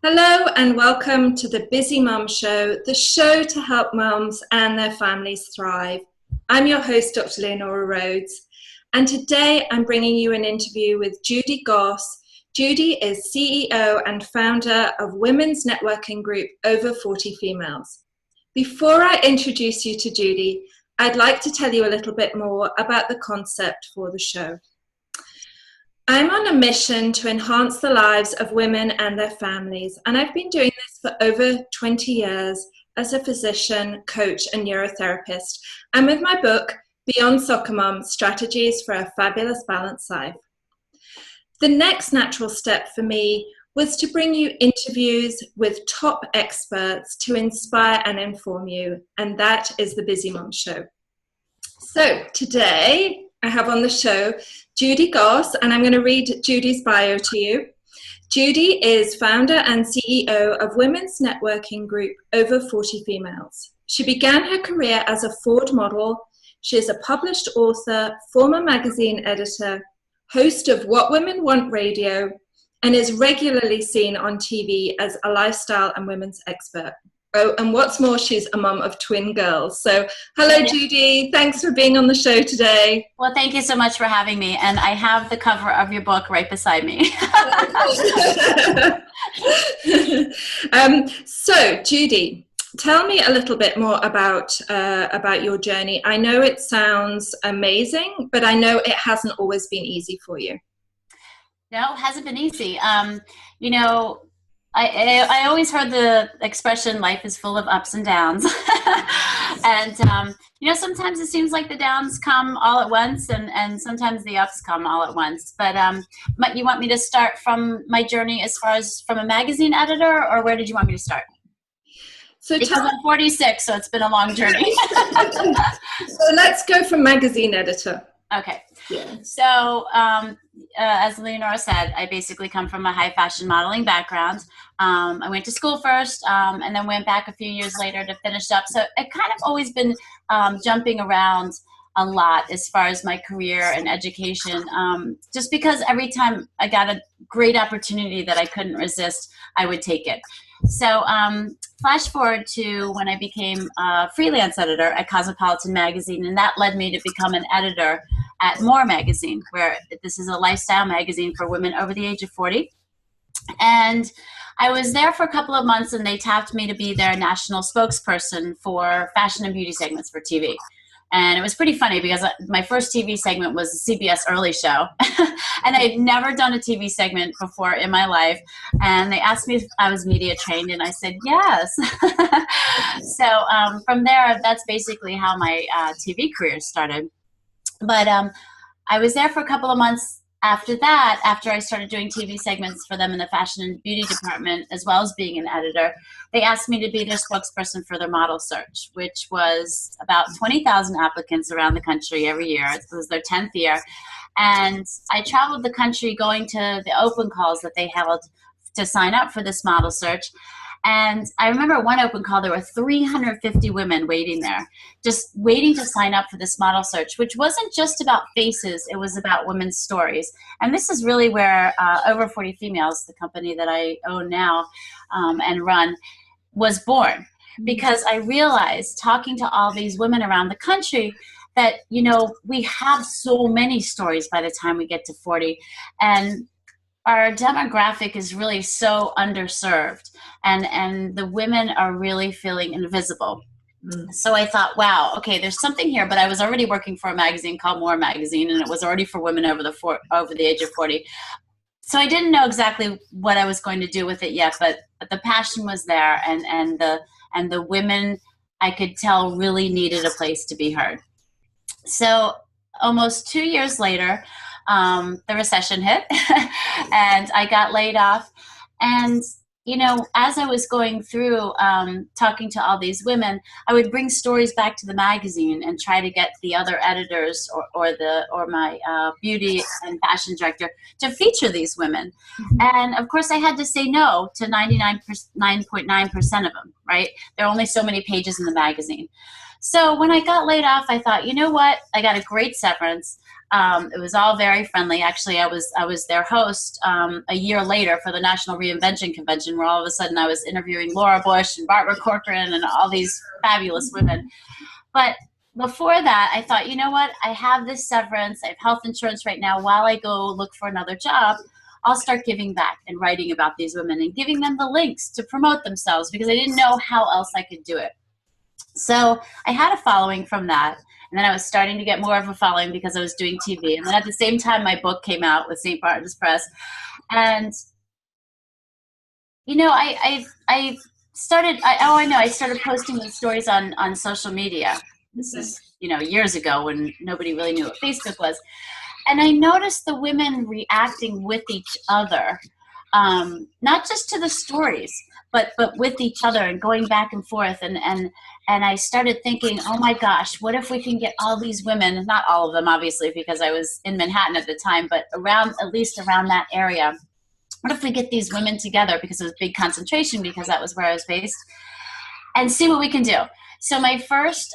Hello and welcome to the Busy Mum Show, the show to help mums and their families thrive. I'm your host, Dr. Leonora Rhodes, and today I'm bringing you an interview with Judy Goss. Judy is CEO and founder of women's networking group Over 40 Females. Before I introduce you to Judy, I'd like to tell you a little bit more about the concept for the show. I'm on a mission to enhance the lives of women and their families, and I've been doing this for over 20 years as a physician, coach, and neurotherapist, and with my book, Beyond Soccer Mom, Strategies for a Fabulous Balanced Life. The next natural step for me was to bring you interviews with top experts to inspire and inform you, and that is the Busy Mom Show. So today, I have on the show Judy Goss, and I'm going to read Judy's bio to you. Judy is founder and CEO of women's networking group Over 40 Females. She began her career as a Ford model. She is a published author, former magazine editor, host of What Women Want Radio, and is regularly seen on TV as a lifestyle and women's expert. Oh, and what's more, she's a mum of twin girls. So, hello, Judy. Thanks for being on the show today. Well, thank you so much for having me. And I have the cover of your book right beside me. So, Judy, tell me a little bit more about your journey. I know it sounds amazing, but I know it hasn't always been easy for you. No, it hasn't been easy. I always heard the expression, life is full of ups and downs. And, sometimes it seems like the downs come all at once and sometimes the ups come all at once. But you want me to start from my journey as far as from a magazine editor, or where did you want me to start? Because I'm 46, so it's been a long journey. So let's go from magazine editor. Okay. Yeah. So, as Leonora said, I basically come from a high fashion modeling background. I went to school first, and then went back a few years later to finish up. So I've kind of always been jumping around a lot as far as my career and education, just because every time I got a great opportunity that I couldn't resist, I would take it. So flash forward to when I became a freelance editor at Cosmopolitan magazine, and that led me to become an editor at More magazine, where this is a lifestyle magazine for women over the age of 40. And I was there for a couple of months, and they tapped me to be their national spokesperson for fashion and beauty segments for TV. And it was pretty funny because my first TV segment was a CBS early show. And I'd never done a TV segment before in my life. And they asked me if I was media trained, and I said yes. So from there, that's basically how my TV career started. But I was there for a couple of months after that, after I started doing TV segments for them in the fashion and beauty department, as well as being an editor. They asked me to be their spokesperson for their model search, which was about 20,000 applicants around the country every year. It was their 10th year. And I traveled the country going to the open calls that they held to sign up for this model search. And I remember one open call, there were 350 women waiting there, just waiting to sign up for this model search, which wasn't just about faces, it was about women's stories. And this is really where Over 40 Females, the company that I own now and run, was born. Because I realized, talking to all these women around the country, that, we have so many stories by the time we get to 40. And our demographic is really so underserved, and the women are really feeling invisible. So I thought, wow, okay, there's something here. But I was already working for a magazine called More magazine, and it was already for women over the age of 40. So I didn't know exactly what I was going to do with it yet, but the passion was there, and the women, I could tell, really needed a place to be heard. So almost 2 years later, the recession hit and I got laid off. And, as I was going through talking to all these women, I would bring stories back to the magazine and try to get the other editors or my beauty and fashion director to feature these women. And of course I had to say no to 99.9% of them, right? There are only so many pages in the magazine. So when I got laid off, I thought, you know what? I got a great severance. It was all very friendly. Actually, I was their host a year later for the National Reinvention Convention, where all of a sudden I was interviewing Laura Bush and Barbara Corcoran and all these fabulous women. But before that, I thought, you know what? I have this severance. I have health insurance right now. While I go look for another job, I'll start giving back and writing about these women and giving them the links to promote themselves, because I didn't know how else I could do it. So I had a following from that. And then I was starting to get more of a following because I was doing TV. And then at the same time, my book came out with St. Martin's Press. And, you know, I started posting these stories on social media. This is, you know, years ago when nobody really knew what Facebook was. And I noticed the women reacting with each other, not just to the stories, but with each other and going back and forth. And I started thinking, oh my gosh, what if we can get all these women, not all of them, obviously, because I was in Manhattan at the time, but at least around that area. What if we get these women together, because it was big concentration, because that was where I was based, and see what we can do. So my first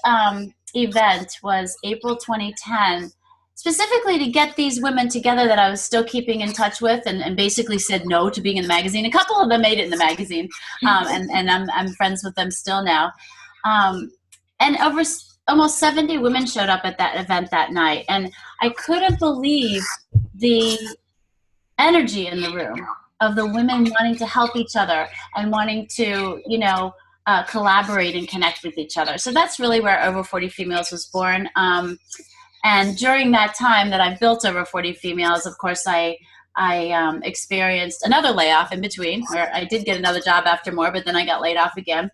event was April 2010, specifically to get these women together that I was still keeping in touch with, and basically said no to being in the magazine. A couple of them made it in the magazine, and I'm friends with them still now. And over almost 70 women showed up at that event that night, and I couldn't believe the energy in the room of the women wanting to help each other and wanting to, you know, collaborate and connect with each other. So that's really where Over 40 Females was born. And during that time that I built Over 40 Females, of course, I experienced another layoff in between, where I did get another job after more, but then I got laid off again.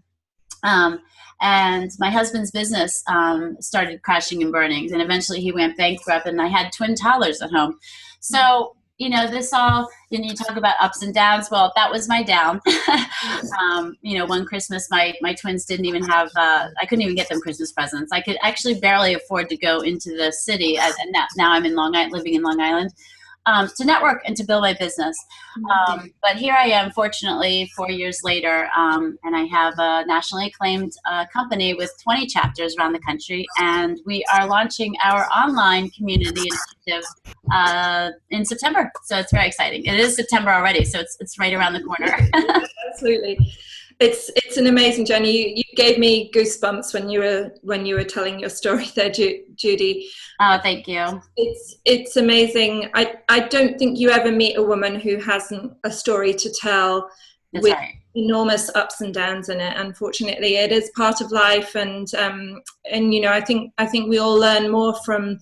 And my husband's business started crashing and burning, and eventually he went bankrupt, and I had twin toddlers at home. So, you know, this all, you know, you talk about ups and downs. Well, that was my down. You know, one Christmas, my twins didn't even have, I couldn't even get them Christmas presents. I could actually barely afford to go into the city. And now I'm in living in Long Island, to network and to build my business. But here I am, fortunately, 4 years later, and I have a nationally acclaimed company with 20 chapters around the country, and we are launching our online community initiative in September. So it's very exciting. It is September already, so it's right around the corner. Absolutely. It's an amazing journey. You gave me goosebumps when you were telling your story there, Judy. Oh, thank you. It's amazing. I don't think you ever meet a woman who hasn't a story to tell. That's with right. Enormous ups and downs in it. Unfortunately, it is part of life, and you know, I think we all learn more from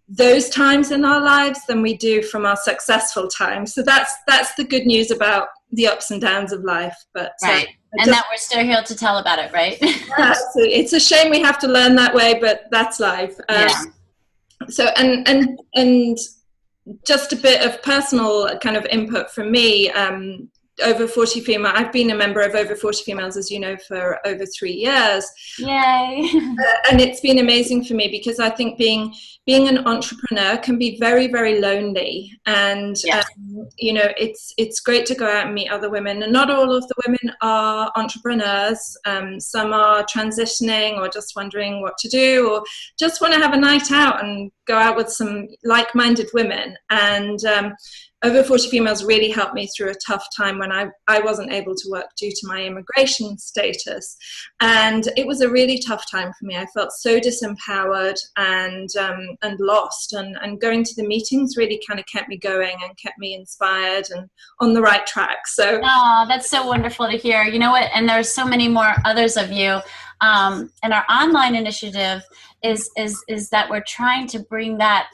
those times in our lives than we do from our successful times. So that's the good news about the ups and downs of life. But right. And that we're still here to tell about it, right? Yeah, so it's a shame we have to learn that way, but that's life. Yeah. So and just a bit of personal kind of input from me. Over 40 Female, I've been a member of Over 40 Females, as you know, for over 3 years. Yay. And it's been amazing for me, because I think being an entrepreneur can be very, very lonely. And, yes. You know, it's great to go out and meet other women. And not all of the women are entrepreneurs. Some are transitioning, or just wondering what to do, or just want to have a night out and go out with some like-minded women. And Over 40 Females really helped me through a tough time when I wasn't able to work due to my immigration status. And it was a really tough time for me. I felt so disempowered and lost. And going to the meetings really kind of kept me going and kept me inspired and on the right track. So, oh, that's so wonderful to hear. You know what? And there's so many more others of you. And our online initiative is that we're trying to bring that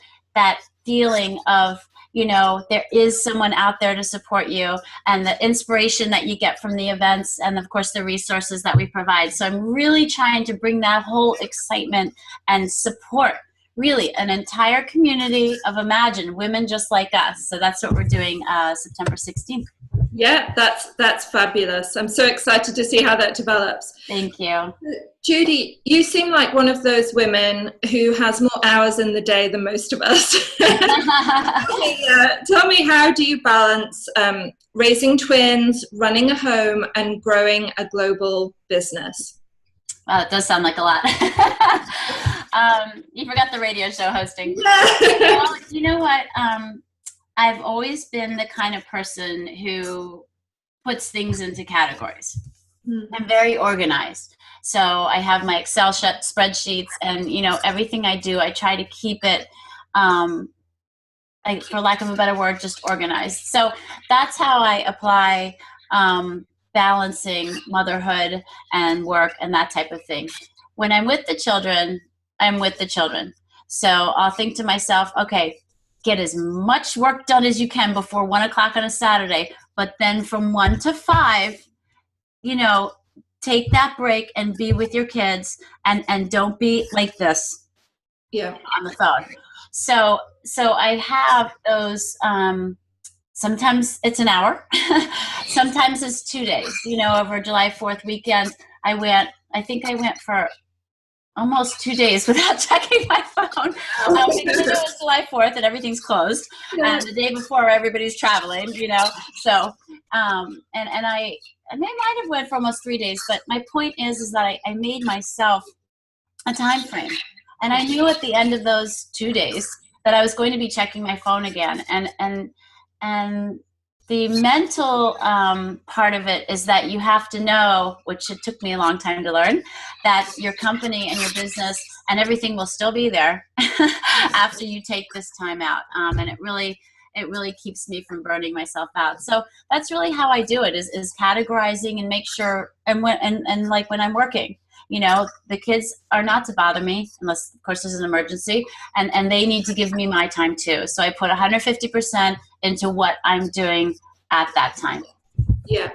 feeling of, you know, there is someone out there to support you, and the inspiration that you get from the events, and of course the resources that we provide. So I'm really trying to bring that whole excitement and support, really an entire community of Imagine women just like us. So that's what we're doing September 16th. Yeah, that's fabulous. I'm so excited to see how that develops. Thank you. Judy, you seem like one of those women who has more hours in the day than most of us. Tell me, how do you balance raising twins, running a home, and growing a global business? Well, it does sound like a lot. You forgot the radio show hosting. Yeah. Well, you know what? I've always been the kind of person who puts things into categories. I'm very organized. So I have my Excel spreadsheets, and everything I do, I try to keep it, for lack of a better word, just organized. So that's how I apply balancing motherhood and work and that type of thing. When I'm with the children, I'm with the children. So I'll think to myself, okay, get as much work done as you can before 1 o'clock on a Saturday, but then from 1 to 5, take that break and be with your kids, and don't be like this on the phone. So I have those, sometimes it's an hour, sometimes it's 2 days, over July 4th weekend. I think I went for almost 2 days without checking my phone. Because it was July 4th and everything's closed. And the day before everybody's traveling, So, and I might have went for almost 3 days, but my point is that I made myself a time frame. And I knew at the end of those 2 days that I was going to be checking my phone again. And the mental part of it is that you have to know, which it took me a long time to learn, that your company and your business and everything will still be there after you take this time out. And it really keeps me from burning myself out. So that's really how I do it, is categorizing and make sure, and like when I'm working, the kids are not to bother me unless, of course, there's an emergency, and they need to give me my time too. So I put 150% into what I'm doing at that time. Yeah,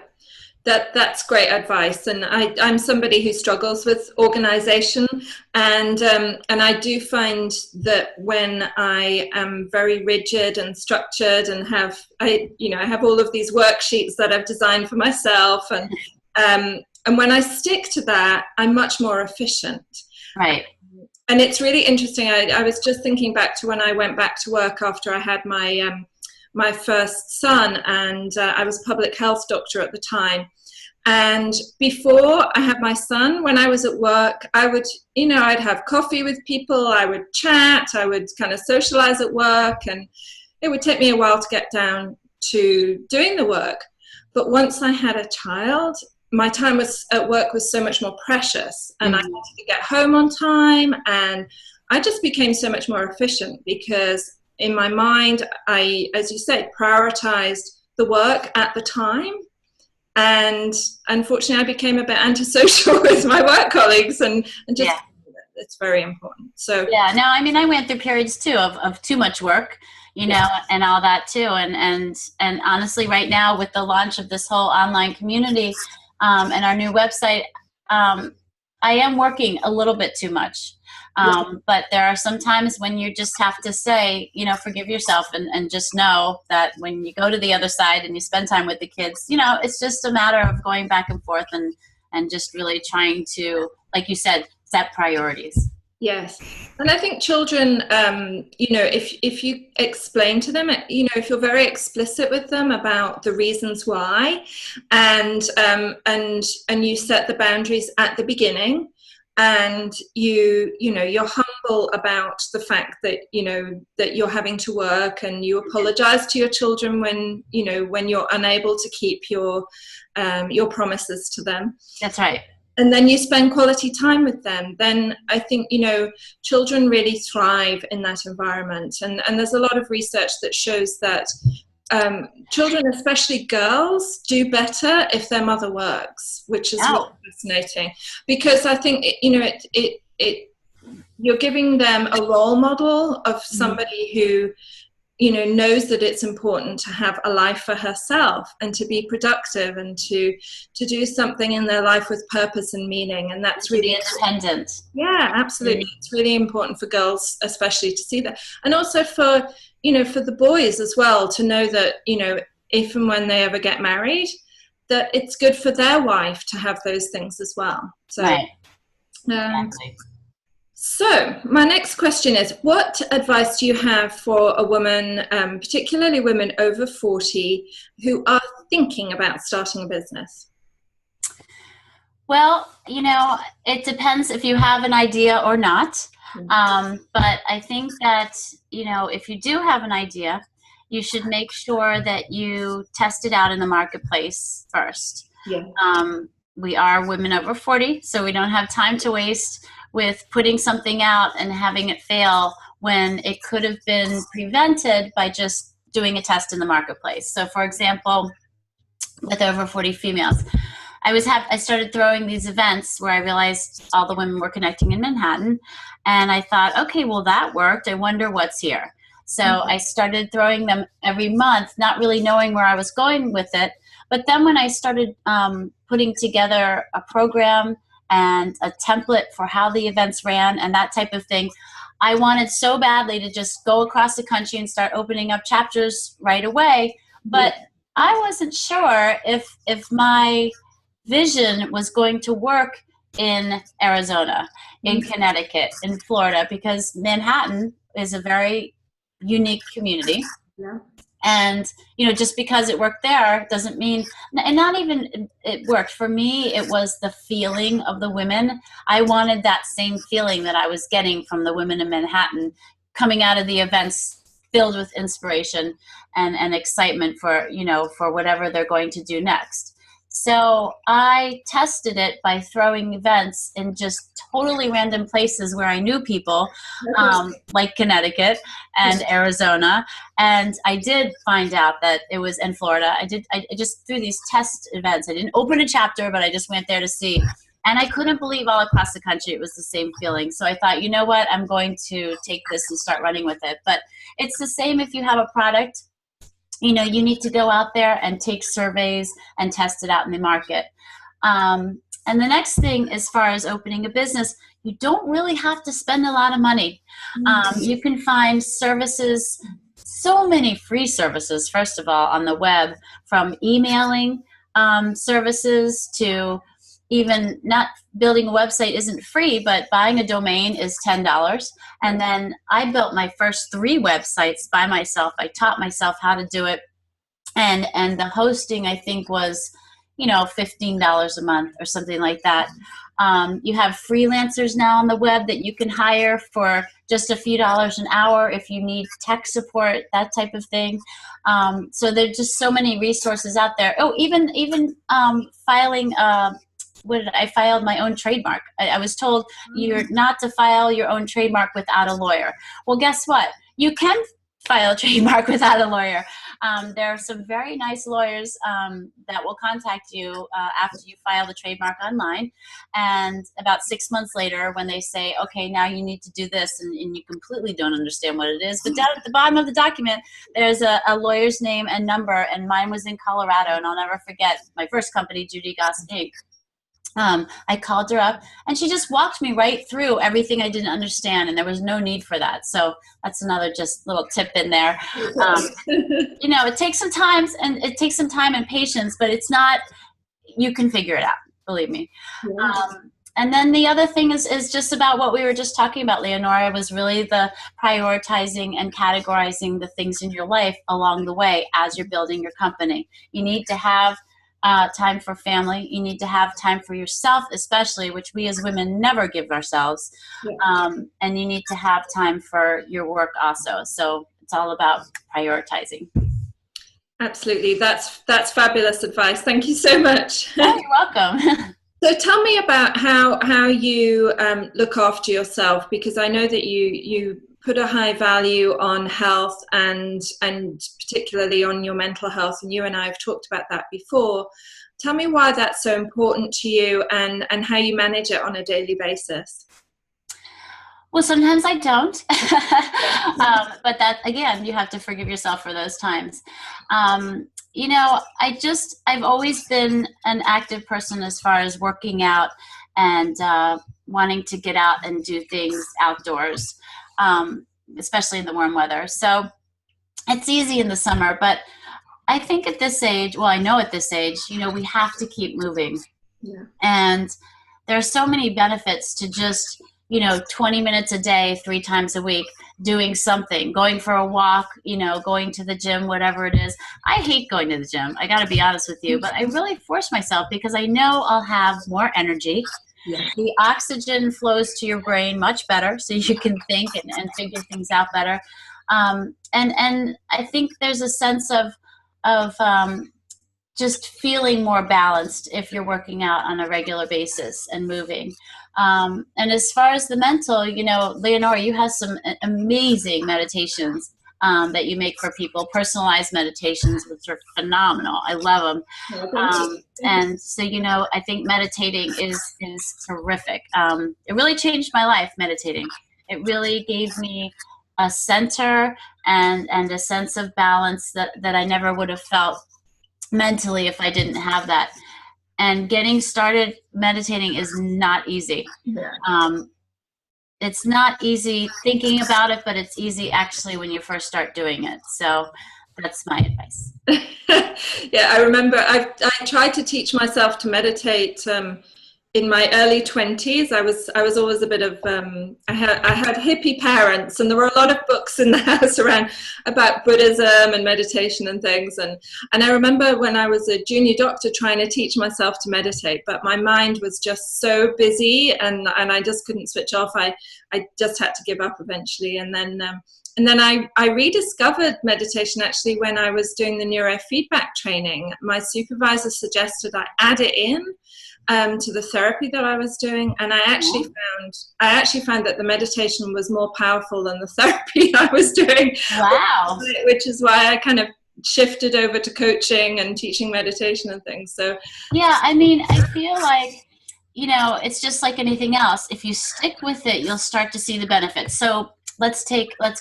that's great advice. And I'm somebody who struggles with organization, and I do find that when I am very rigid and structured and I have all of these worksheets that I've designed for myself, and when I stick to that, I'm much more efficient. Right. And it's really interesting. I was just thinking back to when I went back to work after I had my first son, and I was a public health doctor at the time. And before I had my son, when I was at work, I would, I'd have coffee with people, I would chat, I would kind of socialize at work, and it would take me a while to get down to doing the work. But once I had a child, my time at work was so much more precious, and I wanted to get home on time, and I just became so much more efficient because in my mind, I, as you said, prioritized the work at the time. And unfortunately, I became a bit antisocial with my work colleagues, and just it's very important. So no, I mean, I went through periods too of too much work, and all that too. And honestly, right now with the launch of this whole online community and our new website, I am working a little bit too much. But there are some times when you just have to say, forgive yourself and just know that when you go to the other side and you spend time with the kids, it's just a matter of going back and forth and just really trying to, like you said, set priorities. Yes. And I think children, if you explain to them, if you're very explicit with them about the reasons why, and you set the boundaries at the beginning, and you're humble about the fact that that you're having to work, and you apologize to your children when you're unable to keep your promises to them. That's right. And then you spend quality time with them, then I think children really thrive in that environment. And there's a lot of research that shows that children, especially girls, do better if their mother works, which is really fascinating, because I think you're giving them a role model of somebody who knows that it's important to have a life for herself and to be productive and to do something in their life with purpose and meaning. And that's really independent. Yeah, absolutely. It's really important for girls, especially, to see that. And also for the boys as well, to know that, if and when they ever get married, that it's good for their wife to have those things as well. So, right. Exactly. So my next question is, what advice do you have for a woman, particularly women over 40, who are thinking about starting a business? Well, it depends if you have an idea or not. But I think that, if you do have an idea, you should make sure that you test it out in the marketplace first. Yeah. We are women over 40, so we don't have time to waste with putting something out and having it fail when it could have been prevented by just doing a test in the marketplace. So, for example, with over 40 females, I started throwing these events where I realized all the women were connecting in Manhattan, and I thought, okay, well, that worked. I wonder what's here. So I started throwing them every month, not really knowing where I was going with it. But then when I started putting together a program and a template for how the events ran and that type of thing, I wanted so badly to just go across the country and start opening up chapters right away. But I wasn't sure if my vision was going to work in Arizona, in Connecticut, in Florida, because Manhattan is a very unique community. Yeah. And, just because it worked there doesn't mean, and not even it worked. For me, it was the feeling of the women. I wanted that same feeling that I was getting from the women in Manhattan coming out of the events filled with inspiration and excitement for, for whatever they're going to do next. So I tested it by throwing events in just totally random places where I knew people, like Connecticut and Arizona. And I did find out that it was in Florida. I just threw these test events. I didn't open a chapter, but I just went there to see. And I couldn't believe all across the country it was the same feeling. So I thought, you know what, I'm going to take this and start running with it. But it's the same if you have a product. You need to go out there and take surveys and test it out in the market. And the next thing, as far as opening a business, you don't really have to spend a lot of money. You can find services, so many free services, first of all, on the web, from emailing services to even not building a website isn't free, but buying a domain is $10. And then I built my first 3 websites by myself. I taught myself how to do it. And the hosting, I think, was, $15 a month or something like that. You have freelancers now on the web that you can hire for just a few dollars an hour if you need tech support, that type of thing. So there's just so many resources out there. Oh, even filing I filed my own trademark. I was told you're not to file your own trademark without a lawyer. Well, guess what? You can file a trademark without a lawyer. There are some very nice lawyers that will contact you after you file the trademark online. And about 6 months later, when they say, okay, now you need to do this, and you completely don't understand what it is. But down at the bottom of the document, there's a lawyer's name and number, and mine was in Colorado. And I'll never forget my first company, Judy Goss, Inc. I called her up, and she just walked me right through everything I didn't understand, and there was no need for that. So that's another just little tip in there. It takes some time and patience, but it's not. You can figure it out. Believe me. Yeah. And then the other thing is just about what we were just talking about, Leonora, was really the prioritizing and categorizing the things in your life along the way as you're building your company. You need to have time for family. You need to have time for yourself, especially, which we as women never give ourselves. Yeah. And you need to have time for your work also. So it's all about prioritizing. Absolutely. That's fabulous advice. Thank you so much. Oh, you're welcome. So tell me about how you look after yourself, because I know that you put a high value on health and particularly on your mental health, and you and I have talked about that before. Tell me why that's so important to you and how you manage it on a daily basis. Well, sometimes I don't, but that, again, you have to forgive yourself for those times. I've always been an active person as far as working out and wanting to get out and do things outdoors, especially in the warm weather. So it's easy in the summer, but I think at this age, well, I know at this age, we have to keep moving. Yeah. And there are so many benefits to just 20 minutes a day, 3 times a week, doing something, going for a walk, going to the gym, whatever it is. I hate going to the gym. I got to be honest with you, but I really force myself because I know I'll have more energy. Yeah. The oxygen flows to your brain much better, so you can think and figure things out better. And I think there's a sense of just feeling more balanced if you're working out on a regular basis and moving. And as far as the mental, Leonora, you have some amazing meditations that you make for people, personalized meditations, which are phenomenal. I love them. And so, I think meditating is terrific. It really changed my life, meditating. It really gave me a center and a sense of balance that I never would have felt mentally if I didn't have that. And getting started meditating is not easy. Yeah. It's not easy thinking about it, but it's easy actually when you first start doing it. So that's my advice. Yeah, I remember I tried to teach myself to meditate in my early 20s. I was always a bit of I had hippie parents, and there were a lot of books in the house around about Buddhism and meditation and things, and I remember when I was a junior doctor trying to teach myself to meditate, but my mind was just so busy and I just couldn't switch off. I just had to give up eventually, and then I rediscovered meditation actually when I was doing the neurofeedback training. My supervisor suggested I add it in to the therapy that I was doing, and I actually found that the meditation was more powerful than the therapy I was doing. Wow. Which is why I kind of shifted over to coaching and teaching meditation and things. So yeah, I mean, I feel like it's just like anything else. If you stick with it, you'll start to see the benefits. So let's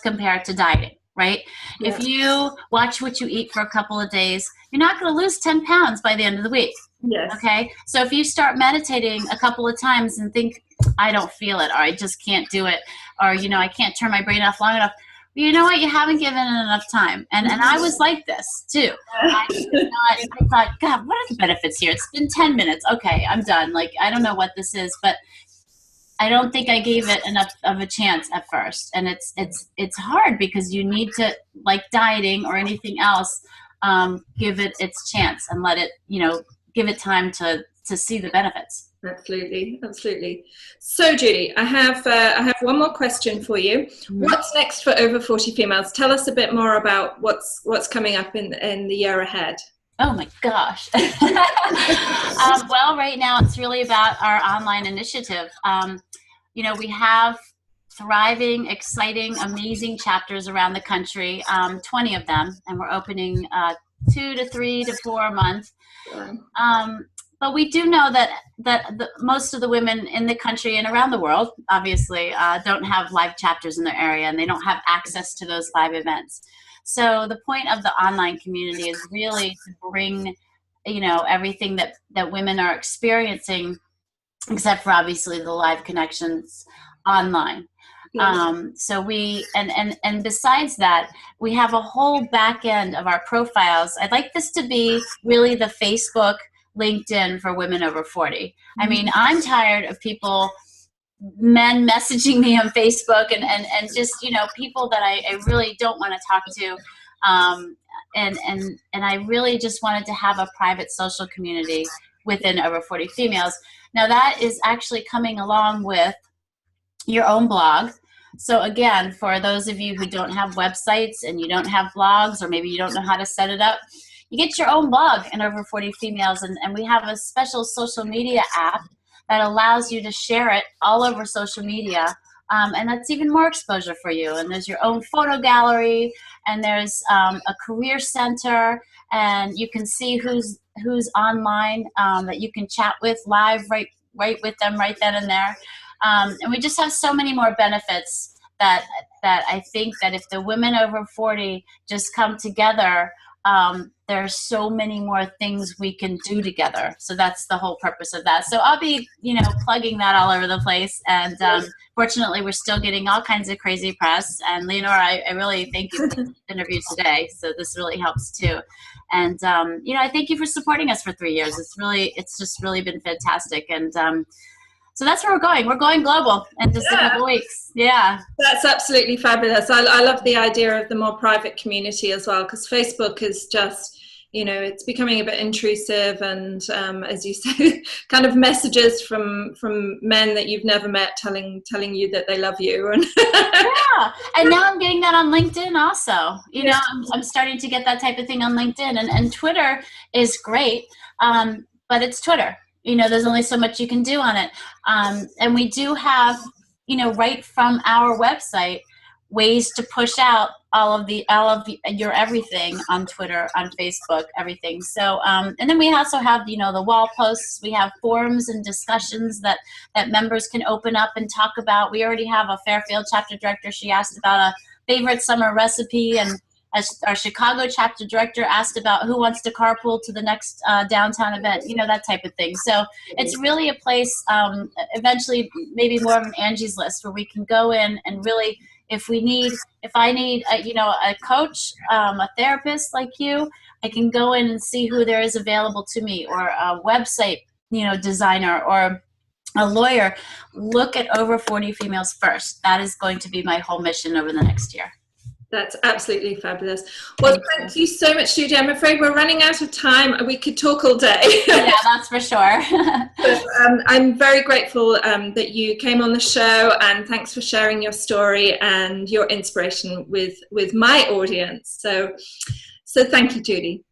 compare it to dieting, right? Yeah. If you watch what you eat for a couple of days, you're not going to lose 10 pounds by the end of the week. Yes. Okay. So if you start meditating a couple of times and think, I don't feel it, or I just can't do it, or, I can't turn my brain off long enough. You know what? You haven't given it enough time. And I was like this too. I thought, God, what are the benefits here? It's been 10 minutes. Okay, I'm done. Like, I don't know what this is, but I don't think I gave it enough of a chance at first. And it's hard because you need to, like dieting or anything else, give it its chance and let it, give it time to see the benefits. Absolutely. So Judy, I have one more question for you. Mm-hmm. What's next for Over 40 Females? Tell us a bit more about what's coming up in the year ahead. Oh my gosh. Well, right now it's really about our online initiative. We have thriving, exciting, amazing chapters around the country, 20 of them, and we're opening 2 to 3 to 4 a month. But we do know that most of the women in the country and around the world, obviously, don't have live chapters in their area, and they don't have access to those live events. So the point of the online community is really to bring, everything that women are experiencing, except for obviously the live connections online. Yes. So we, and besides that, we have a whole back end of our profiles. I'd like this to be really the Facebook, LinkedIn for women over 40. I mean, I'm tired of men messaging me on Facebook and just, people that I really don't want to talk to. And I really just wanted to have a private social community within Over 40 Females. Now that is actually coming along with your own blog. So again, for those of you who don't have websites and you don't have blogs, or maybe you don't know how to set it up, you get your own blog in Over 40 Females, and we have a special social media app that allows you to share it all over social media, and that's even more exposure for you. And there's your own photo gallery, and there's a career center, and you can see who's online that you can chat with live right with them right then and there. And we just have so many more benefits that I think that if the women over 40 just come together, there's so many more things we can do together. So that's the whole purpose of that. So I'll be, plugging that all over the place. And fortunately, we're still getting all kinds of crazy press. And Leonora, I really thank you for the interview today. So this really helps too. And, I thank you for supporting us for 3 years. It's just really been fantastic. And So that's where we're going. We're going global in just a couple weeks. Yeah. That's absolutely fabulous. I love the idea of the more private community as well, because Facebook is just, it's becoming a bit intrusive, and as you say, kind of messages from men that you've never met telling you that they love you. And yeah, and now I'm getting that on LinkedIn also. I'm starting to get that type of thing on LinkedIn, and Twitter is great, but it's Twitter. There's only so much you can do on it, and we do have, right from our website, ways to push out all of your everything on Twitter, on Facebook, everything. So, and then we also have, the wall posts. We have forums and discussions that members can open up and talk about. We already have a Fairfield chapter director. She asked about a favorite summer recipe, and as our Chicago chapter director asked about who wants to carpool to the next downtown event, that type of thing. So it's really a place, eventually maybe more of an Angie's List, where we can go in and really, if I need a coach, a therapist like you, I can go in and see who there is available to me, or a website, designer, or a lawyer. Look at over 40 females first. That is going to be my whole mission over the next year. That's absolutely fabulous. Well, thank you so much, Judy. I'm afraid we're running out of time. We could talk all day. Yeah, that's for sure. But, I'm very grateful that you came on the show, and thanks for sharing your story and your inspiration with my audience. So thank you, Judy.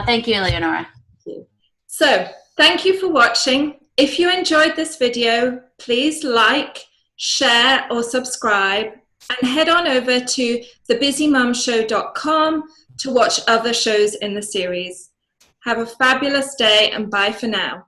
Thank you, Leonora. Thank you. So thank you for watching. If you enjoyed this video, please like, share, or subscribe. And head on over to thebusymumshow.com to watch other shows in the series. Have a fabulous day, and bye for now.